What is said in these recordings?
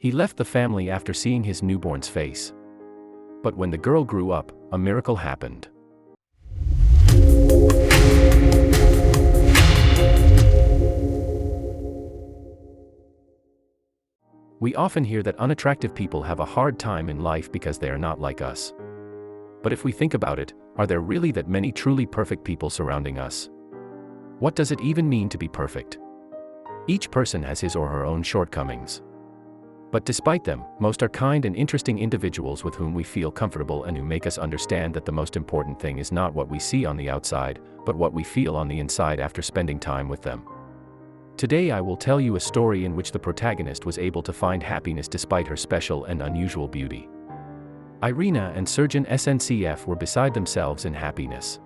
He left the family after seeing his newborn's face. But when the girl grew up, a miracle happened. We often hear that unattractive people have a hard time in life because they are not like us. But if we think about it, are there really that many truly perfect people surrounding us? What does it even mean to be perfect? Each person has his or her own shortcomings. But despite them, most are kind and interesting individuals with whom we feel comfortable and who make us understand that the most important thing is not what we see on the outside, but what we feel on the inside after spending time with them. Today I will tell you a story in which the protagonist was able to find happiness despite her special and unusual beauty. Irina and Sergen SNCF were beside themselves in happiness.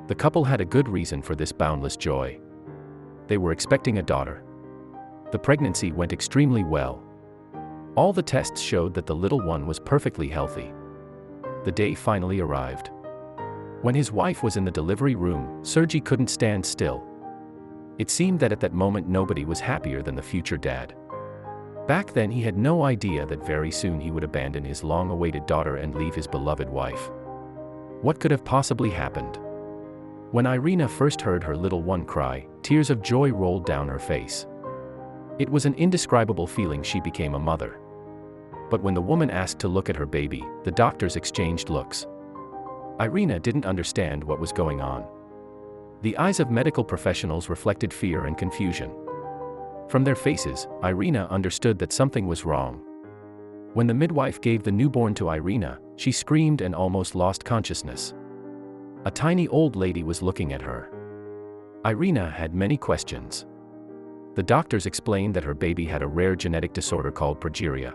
The couple had a good reason for this boundless joy. They were expecting a daughter. The pregnancy went extremely well. All the tests showed that the little one was perfectly healthy. The day finally arrived. When his wife was in the delivery room, Sergey couldn't stand still. It seemed that at that moment nobody was happier than the future dad. Back then he had no idea that very soon he would abandon his long-awaited daughter and leave his beloved wife. What could have possibly happened? When Irina first heard her little one cry, tears of joy rolled down her face. It was an indescribable feeling. She became a mother. But when the woman asked to look at her baby, the doctors exchanged looks. Irina didn't understand what was going on. The eyes of medical professionals reflected fear and confusion. From their faces, Irina understood that something was wrong. When the midwife gave the newborn to Irina, she screamed and almost lost consciousness. A tiny old lady was looking at her. Irina had many questions. The doctors explained that her baby had a rare genetic disorder called progeria.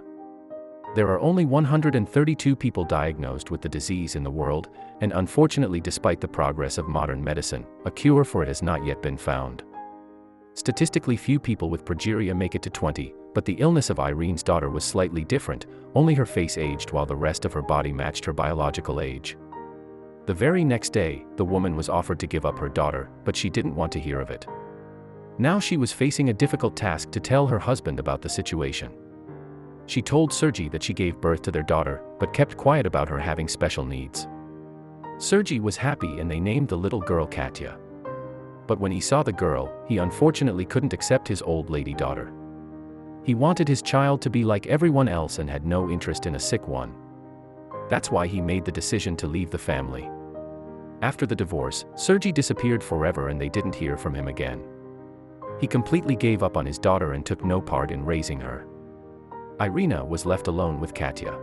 There are only 132 people diagnosed with the disease in the world, and unfortunately, despite the progress of modern medicine, a cure for it has not yet been found. Statistically, few people with progeria make it to 20, but the illness of Irene's daughter was slightly different. Only her face aged while the rest of her body matched her biological age. The very next day, the woman was offered to give up her daughter, but she didn't want to hear of it. Now she was facing a difficult task to tell her husband about the situation. She told Sergey that she gave birth to their daughter, but kept quiet about her having special needs. Sergey was happy and they named the little girl Katya. But when he saw the girl, he unfortunately couldn't accept his old lady daughter. He wanted his child to be like everyone else and had no interest in a sick one. That's why he made the decision to leave the family. After the divorce, Sergey disappeared forever and they didn't hear from him again. He completely gave up on his daughter and took no part in raising her. Irina was left alone with Katya.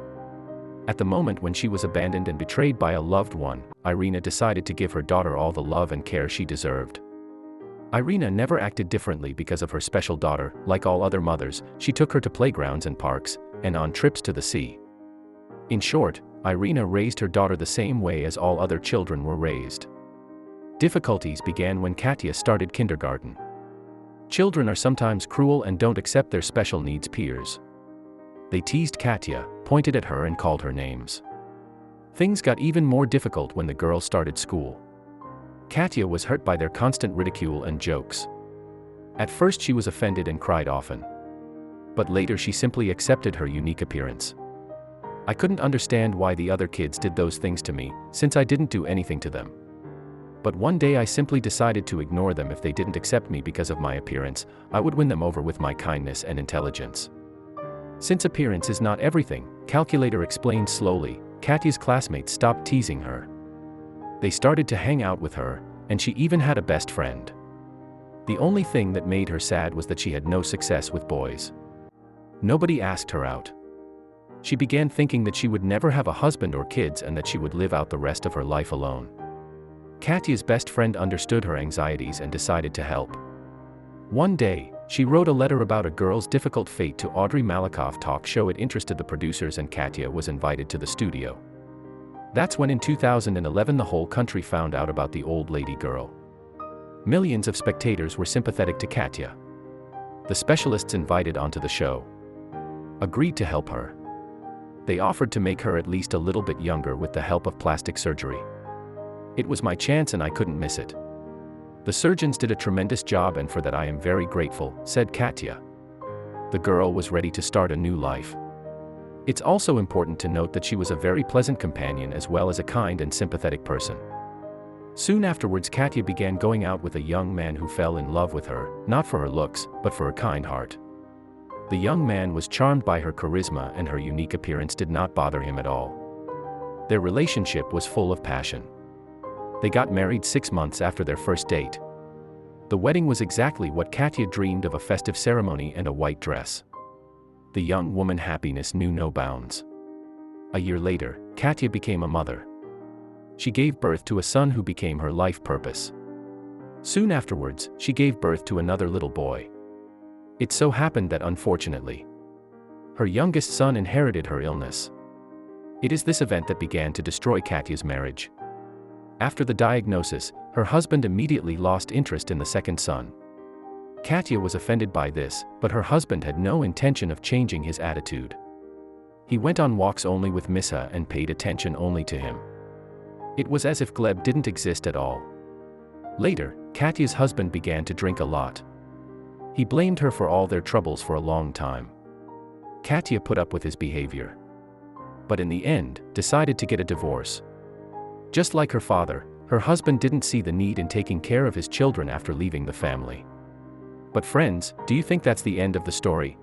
At the moment when she was abandoned and betrayed by a loved one, Irina decided to give her daughter all the love and care she deserved. Irina never acted differently because of her special daughter. Like all other mothers, she took her to playgrounds and parks, and on trips to the sea. In short, Irina raised her daughter the same way as all other children were raised. Difficulties began when Katya started kindergarten. Children are sometimes cruel and don't accept their special needs peers. They teased Katya, pointed at her and called her names. Things got even more difficult when the girl started school. Katya was hurt by their constant ridicule and jokes. At first she was offended and cried often. But later she simply accepted her unique appearance. I couldn't understand why the other kids did those things to me, since I didn't do anything to them. But one day I simply decided to ignore them. If they didn't accept me because of my appearance, I would win them over with my kindness and intelligence. Since appearance is not everything, Calculator explained slowly, Katya's classmates stopped teasing her. They started to hang out with her, and she even had a best friend. The only thing that made her sad was that she had no success with boys. Nobody asked her out. She began thinking that she would never have a husband or kids and that she would live out the rest of her life alone. Katya's best friend understood her anxieties and decided to help. One day, she wrote a letter about a girl's difficult fate to Audrey Malakoff talk show. It interested the producers and Katya was invited to the studio. That's when in 2011 the whole country found out about the old lady girl. Millions of spectators were sympathetic to Katya. The specialists invited onto the show agreed to help her. They offered to make her at least a little bit younger with the help of plastic surgery. It was my chance and I couldn't miss it. The surgeons did a tremendous job and for that I am very grateful, said Katya. the girl was ready to start a new life. It's also important to note that she was a very pleasant companion as well as a kind and sympathetic person. Soon afterwards, Katya began going out with a young man who fell in love with her, not for her looks, but for her kind heart. The young man was charmed by her charisma, and her unique appearance did not bother him at all. Their relationship was full of passion. They got married 6 months after their first date. The wedding was exactly what Katya dreamed of: a festive ceremony and a white dress. The young woman's happiness knew no bounds. A year later, Katya became a mother. She gave birth to a son who became her life purpose. Soon afterwards, she gave birth to another little boy. It so happened that, unfortunately, her youngest son inherited her illness. It is this event that began to destroy Katya's marriage. After the diagnosis, her husband immediately lost interest in the second son. Katya was offended by this, but her husband had no intention of changing his attitude. He went on walks only with Misha and paid attention only to him. It was as if Gleb didn't exist at all. Later, Katya's husband began to drink a lot. He blamed her for all their troubles for a long time. Katya put up with his behavior, but in the end, decided to get a divorce. Just like her father, her husband didn't see the need in taking care of his children after leaving the family. But friends, do you think that's the end of the story?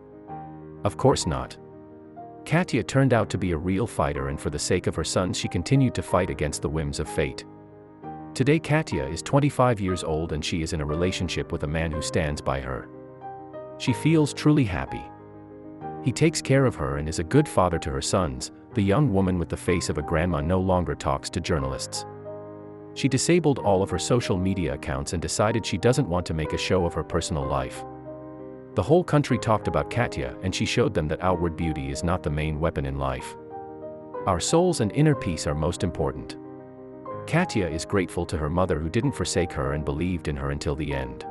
Of course not. Katya turned out to be a real fighter, and for the sake of her sons she continued to fight against the whims of fate. Today Katya is 25 years old and she is in a relationship with a man who stands by her. She feels truly happy. He takes care of her and is a good father to her sons. The young woman with the face of a grandma no longer talks to journalists. She disabled all of her social media accounts and decided she doesn't want to make a show of her personal life. The whole country talked about Katya, and she showed them that outward beauty is not the main weapon in life. Our souls and inner peace are most important. Katya is grateful to her mother who didn't forsake her and believed in her until the end.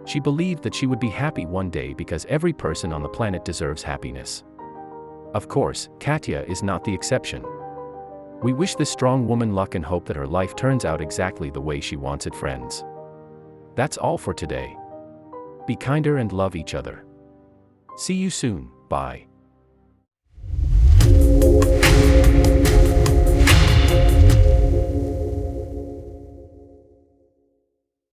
She believed that she would be happy one day because every person on the planet deserves happiness. Of course, Katya is not the exception. We wish this strong woman luck and hope that her life turns out exactly the way she wants it, friends. That's all for today. Be kinder and love each other. See you soon. Bye.